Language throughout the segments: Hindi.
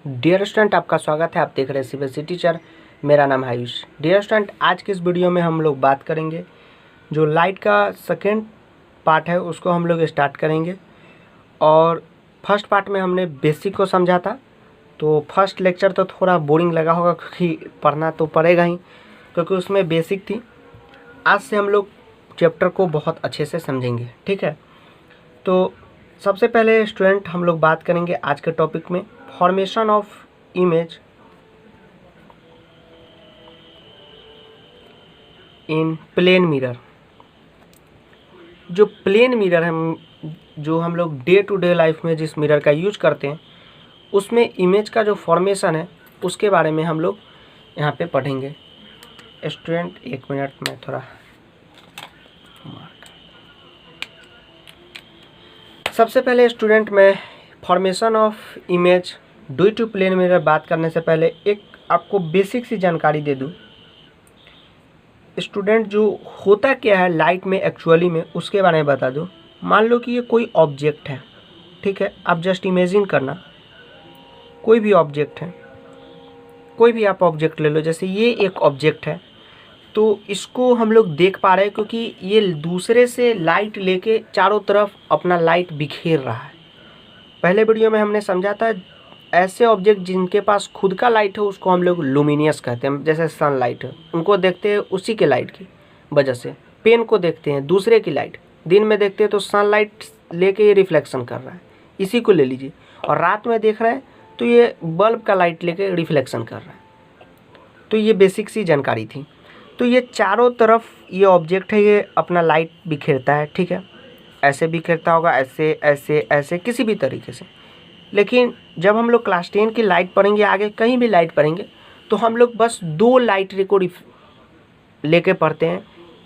डियर स्टूडेंट, आपका स्वागत है। आप देख रहे हैं सीबीएसई टीचर। मेरा नाम है आयुष। डियर स्टूडेंट, आज के इस वीडियो में हम लोग बात करेंगे जो लाइट का सेकेंड पार्ट है उसको हम लोग स्टार्ट करेंगे। और फर्स्ट पार्ट में हमने बेसिक को समझा था, तो फर्स्ट लेक्चर तो थोड़ा बोरिंग लगा होगा क्योंकि पढ़ना तो पड़ेगा ही, क्योंकि उसमें बेसिक थी। आज से हम लोग चैप्टर को बहुत अच्छे से समझेंगे, ठीक है। तो सबसे पहले स्टूडेंट हम लोग बात करेंगे आज के टॉपिक में formation of image in plane mirror. जो प्लेन मिरर है, जो हम लोग डे टू डे लाइफ में जिस मिरर का यूज करते हैं, उसमें इमेज का जो फॉर्मेशन है उसके बारे में हम लोग यहाँ पे पढ़ेंगे। स्टूडेंट एक मिनट में थोड़ा सबसे पहले स्टूडेंट में formation of image due to plane mirror बात करने से पहले एक आपको बेसिक सी जानकारी दे दूँ। स्टूडेंट जो होता क्या है लाइट में एक्चुअली में, उसके बारे में बता दूँ। मान लो कि ये कोई ऑब्जेक्ट है, ठीक है। आप जस्ट इमेजिन करना, कोई भी ऑब्जेक्ट है, कोई भी आप ऑब्जेक्ट ले लो। जैसे ये एक ऑब्जेक्ट है, तो इसको हम लोग देख पा रहे हैं क्योंकि ये दूसरे से लाइट लेके चारों तरफ अपना लाइट बिखेर रहा है। पहले वीडियो में हमने समझा था ऐसे ऑब्जेक्ट जिनके पास खुद का लाइट है उसको हम लोग लुमिनियस कहते हैं। जैसे सनलाइट है, उनको देखते हैं उसी के लाइट की वजह से। पेन को देखते हैं दूसरे की लाइट, दिन में देखते हैं तो सनलाइट लेके ये रिफ्लेक्शन कर रहा है, इसी को ले लीजिए। और रात में देख रहे हैं तो ये बल्ब का लाइट लेके रिफ्लेक्शन कर रहा है। तो ये बेसिक सी जानकारी थी। तो ये चारों तरफ ये ऑब्जेक्ट है, ये अपना लाइट बिखेरता है, ठीक है। ऐसे बिखेरता होगा, ऐसे ऐसे ऐसे किसी भी तरीके से। लेकिन जब हम लोग क्लास 10 की लाइट पढ़ेंगे, आगे कहीं भी लाइट पढ़ेंगे, तो हम लोग बस दो लाइट रे को लेके पढ़ते हैं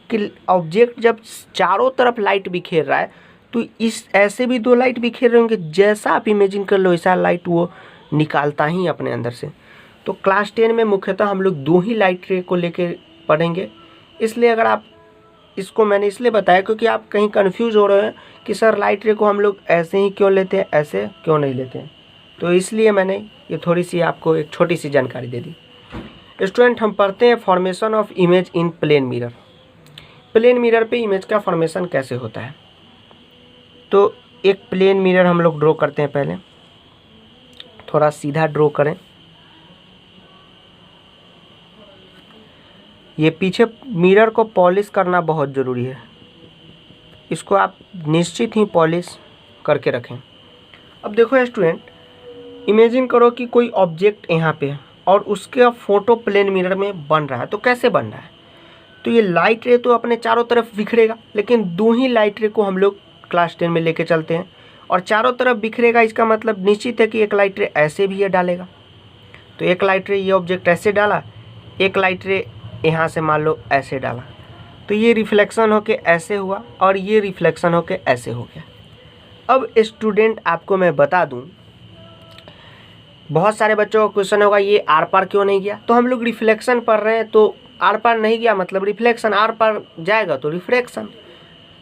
कि ऑब्जेक्ट जब चारों तरफ लाइट बिखेर रहा है तो इस ऐसे भी दो लाइट बिखेर रहे होंगे। जैसा आप इमेजिन कर लो ऐसा लाइट वो निकालता ही अपने अंदर से। तो क्लास 10 में मुख्यतः हम लोग दो ही लाइट रे को लेके पढ़ेंगे। इसलिए अगर आप इसको मैंने इसलिए बताया क्योंकि आप कहीं कंफ्यूज हो रहे हैं कि सर लाइट रे को हम लोग ऐसे ही क्यों लेते हैं, ऐसे क्यों नहीं लेते हैं। तो इसलिए मैंने ये थोड़ी सी आपको एक छोटी सी जानकारी दे दी। स्टूडेंट, हम पढ़ते हैं formation of image in plane mirror. Plane mirror पे इमेज का फॉर्मेशन कैसे होता है। तो एक प्लेन मिरर हम लोग ड्रॉ करते हैं। पहले थोड़ा सीधा ड्रॉ करें। ये पीछे मिरर को पॉलिश करना बहुत ज़रूरी है, इसको आप निश्चित ही पॉलिश करके रखें। अब देखो स्टूडेंट, इमेजिन करो कि कोई ऑब्जेक्ट यहाँ पे है और उसका फोटो प्लेन मिरर में बन रहा है। तो कैसे बन रहा है, तो ये लाइट रे तो अपने चारों तरफ बिखरेगा, लेकिन दो ही लाइट रे को हम लोग क्लास 10 में लेके चलते हैं। और चारों तरफ बिखरेगा, इसका मतलब निश्चित है कि एक लाइट रे ऐसे भी ये डालेगा। तो एक लाइट रे ये ऑब्जेक्ट ऐसे डाला, एक लाइट रे यहाँ से मान लो ऐसे डाला, तो ये रिफ्लेक्शन होके ऐसे हुआ और ये रिफ्लेक्शन होके ऐसे हो गया। अब स्टूडेंट आपको मैं बता दूं, बहुत सारे बच्चों का क्वेश्चन होगा ये आर पार क्यों नहीं गया। तो हम लोग रिफ्लेक्शन पढ़ रहे हैं, तो आर पार नहीं गया मतलब रिफ्लेक्शन, आर पार जाएगा तो रिफ्रैक्शन।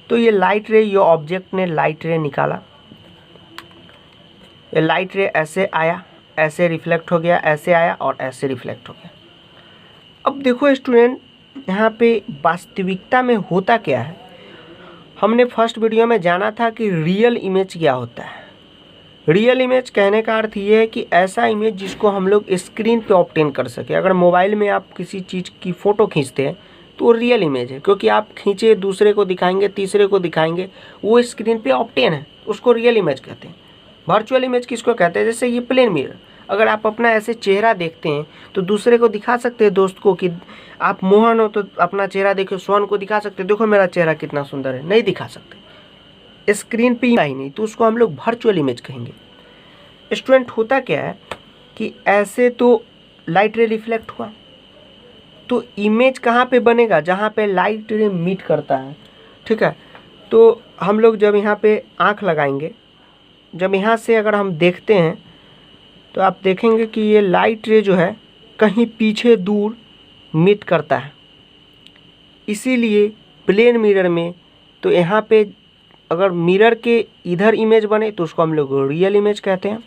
तो ये लाइट रे, ये ऑब्जेक्ट ने लाइट रे निकाला, ये लाइट रे ऐसे आया, ऐसे रिफ्लेक्ट हो गया, ऐसे आया और ऐसे रिफ्लेक्ट हो गया। अब देखो स्टूडेंट, यहाँ पे वास्तविकता में होता क्या है। हमने फर्स्ट वीडियो में जाना था कि रियल इमेज क्या होता है। रियल इमेज कहने का अर्थ ये है कि ऐसा इमेज जिसको हम लोग स्क्रीन पे ऑब्टेन कर सके। अगर मोबाइल में आप किसी चीज़ की फ़ोटो खींचते हैं तो वो रियल इमेज है, क्योंकि आप खींचे दूसरे को दिखाएंगे, तीसरे को दिखाएंगे, वो स्क्रीन पे ऑब्टेन है, उसको रियल इमेज कहते हैं। वर्चुअल इमेज किसको कहते हैं, जैसे ये प्लेन मिरर। अगर आप अपना ऐसे चेहरा देखते हैं तो दूसरे को दिखा सकते हैं, दोस्त को, कि आप मोहन हो तो अपना चेहरा देखो, स्वयं को दिखा सकते हैं, देखो मेरा चेहरा कितना सुंदर है। नहीं दिखा सकते, स्क्रीन पे ही नहीं, तो उसको हम लोग वर्चुअल इमेज कहेंगे। स्टूडेंट, होता क्या है कि ऐसे तो लाइट रे रिफ्लेक्ट हुआ, तो इमेज कहाँ पे बनेगा, जहाँ पे लाइट रे मीट करता है, ठीक है। तो हम लोग जब यहाँ पे आँख लगाएंगे, जब यहाँ से अगर हम देखते हैं तो आप देखेंगे कि ये लाइट रे जो है कहीं पीछे दूर मीट करता है। इसीलिए प्लेन मिरर में तो यहाँ पे अगर मिरर के इधर इमेज बने तो उसको हम लोग रियल इमेज कहते हैं।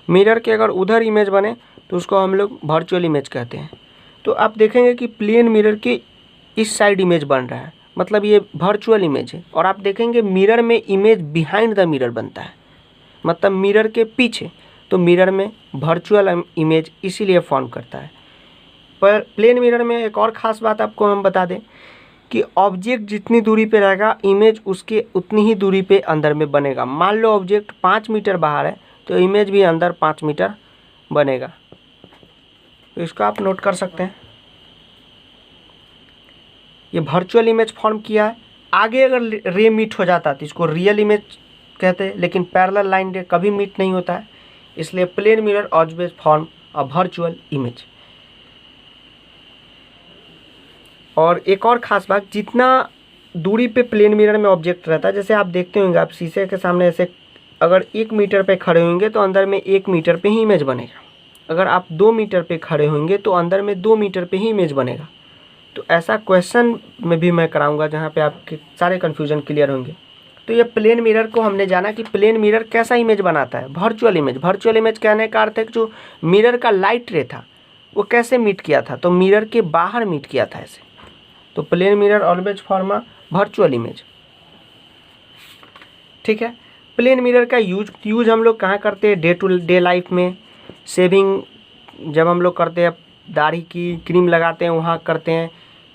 मिरर के अगर उधर इमेज बने तो उसको हम लोग वर्चुअल इमेज कहते हैं। तो आप देखेंगे कि प्लेन मिरर के इस साइड इमेज बन रहा है, मतलब ये वर्चुअल इमेज है। और आप देखेंगे मिरर में इमेज बिहाइंड द मिरर बनता है, मतलब मिरर के पीछे, तो मिरर में वर्चुअल इमेज इसीलिए फॉर्म करता है। पर प्लेन मिरर में एक और ख़ास बात आपको हम बता दें कि ऑब्जेक्ट जितनी दूरी पे रहेगा इमेज उसके उतनी ही दूरी पे अंदर में बनेगा। मान लो ऑब्जेक्ट 5 मीटर बाहर है तो इमेज भी अंदर 5 मीटर बनेगा। तो इसको आप नोट कर सकते हैं। ये वर्चुअल इमेज फॉर्म किया है। आगे अगर रे मीट हो जाता तो इसको रियल इमेज कहते हैं, लेकिन पैरेलल लाइन रे कभी मीट नहीं होता है, इसलिए plane mirror always form a virtual image. और एक और ख़ास बात, जितना दूरी पे प्लेन मिरर में ऑब्जेक्ट रहता है, जैसे आप देखते होंगे आप शीशे के सामने ऐसे अगर 1 मीटर पे खड़े होंगे तो अंदर में 1 मीटर पे ही इमेज बनेगा। अगर आप 2 मीटर पे खड़े होंगे तो अंदर में 2 मीटर पे ही इमेज बनेगा। तो ऐसा क्वेश्चन में भी मैं कराऊंगा जहाँ पे आपके सारे कन्फ्यूजन क्लियर होंगे। तो ये प्लेन मिरर को हमने जाना कि प्लेन मिरर कैसा इमेज बनाता है, वर्चुअल इमेज। वर्चुअल इमेज कहने का अर्थ है कि जो मिरर का लाइट रे था वो कैसे मीट किया था, तो मिरर के बाहर मीट किया था ऐसे। तो plane mirror always form a virtual image. ठीक है। प्लेन मिरर का यूज हम लोग कहाँ करते हैं, डे टू डे लाइफ में। शेविंग जब हम लोग करते हैं, दाढ़ी की क्रीम लगाते हैं वहाँ करते हैं।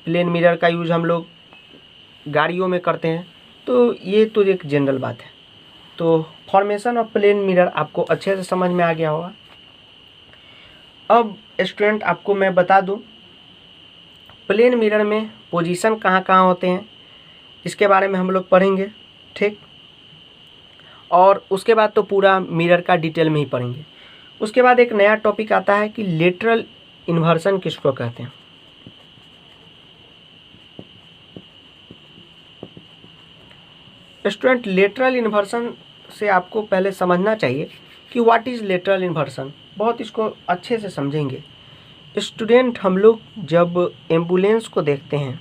प्लेन मिरर का यूज हम लोग गाड़ियों में करते हैं। तो ये तो एक जनरल बात है। तो फॉर्मेशन ऑफ प्लेन मिरर आपको अच्छे से समझ में आ गया होगा। अब स्टूडेंट आपको मैं बता दूं प्लेन मिरर में पोजीशन कहाँ कहाँ होते हैं, इसके बारे में हम लोग पढ़ेंगे। ठीक। और उसके बाद तो पूरा मिरर का डिटेल में ही पढ़ेंगे। उसके बाद एक नया टॉपिक आता है कि लेटरल इन्वर्सन किसको कहते हैं। स्टूडेंट लेटरल इन्वर्सन से आपको पहले समझना चाहिए कि व्हाट इज़ लेटरल इन्वर्सन। बहुत इसको अच्छे से समझेंगे। स्टूडेंट हम लोग जब एम्बुलेंस को देखते हैं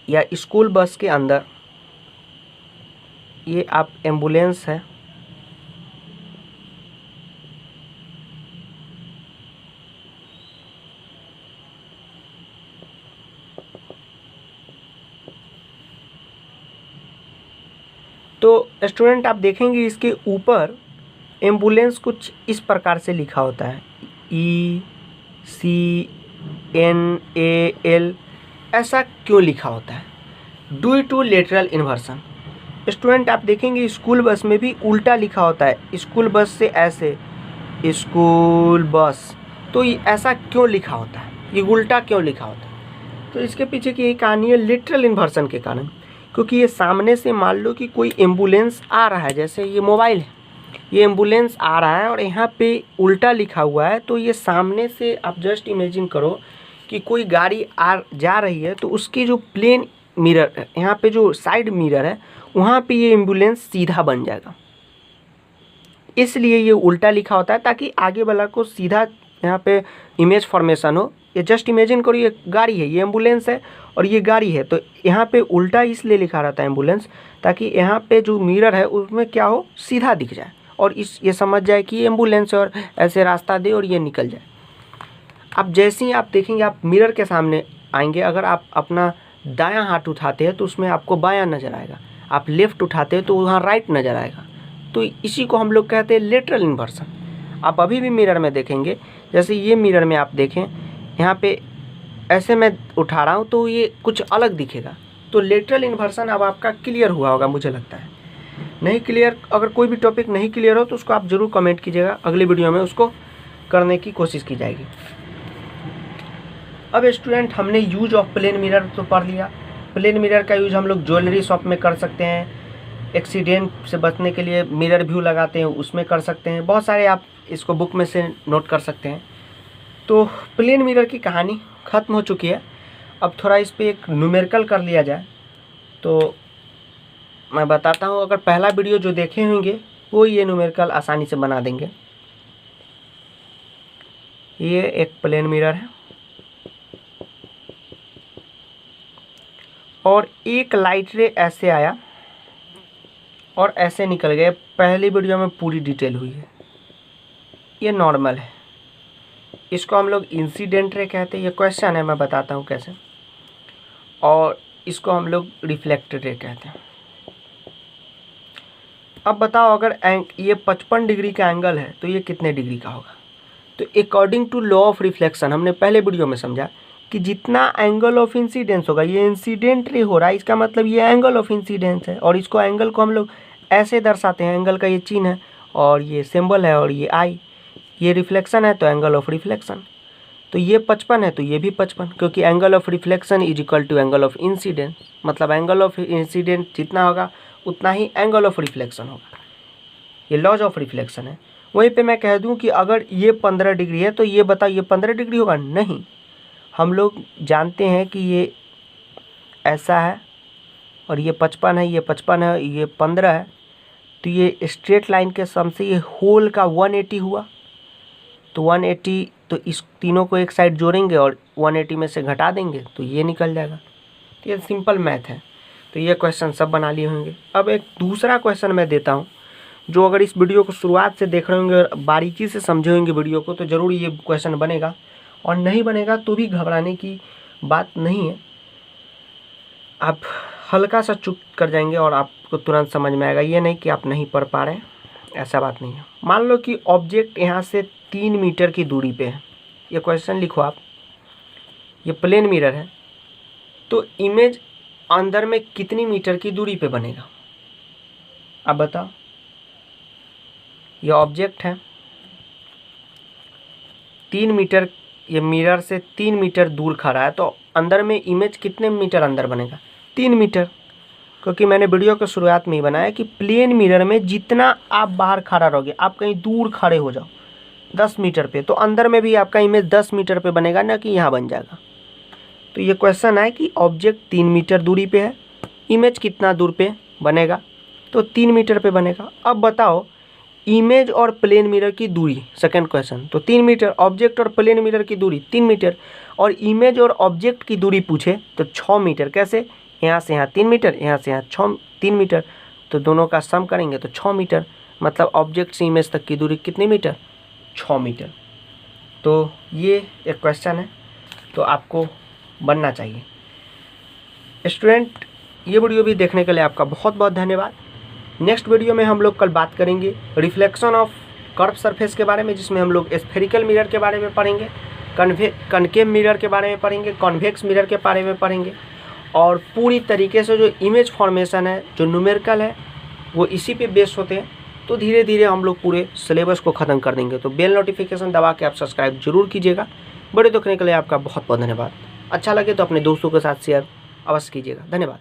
या स्कूल बस के अंदर, ये आप एम्बुलेंस है, तो स्टूडेंट आप देखेंगे इसके ऊपर एम्बुलेंस कुछ इस प्रकार से लिखा होता है, ECNAL। ऐसा क्यों लिखा होता है? Due to lateral inversion. Student आप देखेंगे स्कूल बस में भी उल्टा लिखा होता है, स्कूल बस से ऐसे स्कूल बस। तो ये ऐसा क्यों लिखा होता है, ये उल्टा क्यों लिखा होता है? तो इसके पीछे की यही कहानी है, लेटरल इन्वर्सन के कारण। क्योंकि ये सामने से मान लो कि कोई एम्बुलेंस आ रहा है, जैसे ये मोबाइल है, ये एम्बुलेंस आ रहा है और यहाँ पे उल्टा लिखा हुआ है। तो ये सामने से आप जस्ट इमेजिन करो कि कोई गाड़ी जा रही है, तो उसकी जो प्लेन मिरर है, यहाँ पे जो साइड मिरर है, वहाँ पे ये एम्बुलेंस सीधा बन जाएगा। इसलिए ये उल्टा लिखा होता है ताकि आगे वाला को सीधा यहाँ पे इमेज फॉर्मेशन हो। ये जस्ट इमेजिन करो ये गाड़ी है, ये एम्बुलेंस है और ये गाड़ी है, तो यहाँ पे उल्टा इसलिए लिखा रहता है एम्बुलेंस, ताकि यहाँ पे जो मिरर है उसमें क्या हो, सीधा दिख जाए और ये समझ जाए कि ये एम्बुलेंस है और ऐसे रास्ता दे और ये निकल जाए। अब जैसे ही आप देखेंगे आप मिरर के सामने आएंगे, अगर आप अपना दायां हाथ उठाते हैं तो उसमें आपको बायां नज़र आएगा, आप लेफ़्ट उठाते हैं तो वहाँ राइट नज़र आएगा। तो इसी को हम लोग कहते हैं लेटरल इन्वर्सन। आप अभी भी मिरर में देखेंगे, जैसे ये मिरर में आप देखें, यहाँ पे ऐसे मैं उठा रहा हूँ तो ये कुछ अलग दिखेगा। तो लेटरल इन्वर्सन अब आपका क्लियर हुआ होगा मुझे लगता है। नहीं क्लियर, अगर कोई भी टॉपिक नहीं क्लियर हो तो उसको आप ज़रूर कमेंट कीजिएगा, अगली वीडियो में उसको करने की कोशिश की जाएगी। अब स्टूडेंट हमने यूज ऑफ प्लेन मिरर तो पढ़ लिया। प्लेन मिरर का यूज हम लोग ज्वेलरी शॉप में कर सकते हैं, एक्सीडेंट से बचने के लिए मिरर व्यू लगाते हैं उसमें कर सकते हैं, बहुत सारे आप इसको बुक में से नोट कर सकते हैं। तो प्लेन मिरर की कहानी ख़त्म हो चुकी है। अब थोड़ा इस पर एक न्यूमेरिकल कर लिया जाए तो मैं बताता हूँ। अगर पहला वीडियो जो देखे होंगे वो ये न्यूमेरिकल आसानी से बना देंगे। ये एक प्लेन मिरर है और एक लाइट रे ऐसे आया और ऐसे निकल गए। पहली वीडियो में पूरी डिटेल हुई है। ये नॉर्मल है, इसको हम लोग इंसिडेंट रे कहते हैं। ये क्वेश्चन है, मैं बताता हूँ कैसे। और इसको हम लोग रिफ्लेक्टेड रे कहते हैं। अब बताओ, अगर ये 55 डिग्री का एंगल है तो ये कितने डिग्री का होगा? तो according to law of reflection, हमने पहले वीडियो में समझा कि जितना एंगल ऑफ इंसिडेंस होगा, ये इंसिडेंट रे हो रहा है, इसका मतलब ये एंगल ऑफ इंसिडेंस है। और इसको एंगल को हम लोग ऐसे दर्शाते हैं, एंगल का ये चिन्ह है और ये सिंबल है और ये आई। ये रिफ्लेक्शन है तो एंगल ऑफ रिफ्लेक्शन। तो ये 55 है तो ये भी 55, क्योंकि angle of reflection is equal to angle of incidence. मतलब एंगल ऑफ इंसिडेंट जितना होगा उतना ही एंगल ऑफ रिफ्लेक्शन होगा। ये लॉज ऑफ रिफ्लेक्शन है। वहीं पे मैं कह दूं कि अगर ये 15 डिग्री है तो ये बताओ ये 15 डिग्री होगा? नहीं, हम लोग जानते हैं कि ये ऐसा है और ये 55 है, ये 55 है, ये 15 है। तो ये स्ट्रेट लाइन के सम से ये होल का 180 हुआ। तो 180, तो इस तीनों को एक साइड जोड़ेंगे और 180 में से घटा देंगे तो ये निकल जाएगा। तो ये सिंपल मैथ है। तो ये क्वेश्चन सब बना लिए होंगे। अब एक दूसरा क्वेश्चन मैं देता हूँ, जो अगर इस वीडियो को शुरुआत से देख रहे होंगे और बारीकी से समझे होंगे वीडियो को, तो ज़रूर ये क्वेश्चन बनेगा। और नहीं बनेगा तो भी घबराने की बात नहीं है, आप हल्का सा चुप कर जाएंगे और आपको तुरंत समझ में आएगा। ये नहीं कि आप नहीं पढ़ पा रहे हैं, ऐसा बात नहीं है। मान लो कि ऑब्जेक्ट यहाँ से 3 मीटर की दूरी पे है। ये क्वेश्चन लिखो आप। ये प्लेन मिरर है, तो इमेज अंदर में कितनी मीटर की दूरी पे बनेगा? अब बताओ। ये ऑब्जेक्ट है 3 मीटर, ये मिरर से 3 मीटर दूर खड़ा है, तो अंदर में इमेज कितने मीटर अंदर बनेगा? 3 मीटर। क्योंकि मैंने वीडियो के शुरुआत में ही बनाया कि प्लेन मिरर में जितना आप बाहर खड़ा रहोगे, आप कहीं दूर खड़े हो जाओ 10 मीटर पे, तो अंदर में भी आपका इमेज 10 मीटर पे बनेगा, ना कि यहाँ बन जाएगा। तो ये क्वेश्चन है कि ऑब्जेक्ट 3 मीटर दूरी पे है, इमेज कितना दूर पे बनेगा? तो 3 मीटर पे बनेगा। अब बताओ इमेज और प्लेन मिरर की दूरी, सेकंड क्वेश्चन। तो 3 मीटर, ऑब्जेक्ट और प्लेन मिरर की दूरी 3 मीटर, और इमेज और ऑब्जेक्ट की दूरी पूछे तो 6 मीटर। कैसे? यहाँ से यहाँ 3 मीटर, यहाँ से यहाँ 3 मीटर, तो दोनों का सम करेंगे तो 6 मीटर। मतलब ऑब्जेक्ट से इमेज तक की दूरी कितनी मीटर? 6 मीटर। तो ये एक क्वेश्चन है, तो आपको बनना चाहिए। स्टूडेंट, ये वीडियो भी देखने के लिए आपका बहुत बहुत धन्यवाद। नेक्स्ट वीडियो में हम लोग कल बात करेंगे रिफ्लेक्शन ऑफ कर्व सरफेस के बारे में, जिसमें हम लोग स्फेरिकल मिरर के बारे में पढ़ेंगे, कनकेव मिरर के बारे में पढ़ेंगे, कॉन्वेक्स मिरर के बारे में पढ़ेंगे, और पूरी तरीके से जो इमेज फॉर्मेशन है, जो न्यूमेरिकल है, वो इसी पे बेस होते हैं। तो धीरे धीरे हम लोग पूरे सिलेबस को ख़त्म कर देंगे। तो बेल नोटिफिकेशन दबा के आप सब्सक्राइब जरूर कीजिएगा। वीडियो देखने के लिए आपका बहुत बहुत धन्यवाद। अच्छा लगे तो अपने दोस्तों के साथ शेयर अवश्य कीजिएगा। धन्यवाद।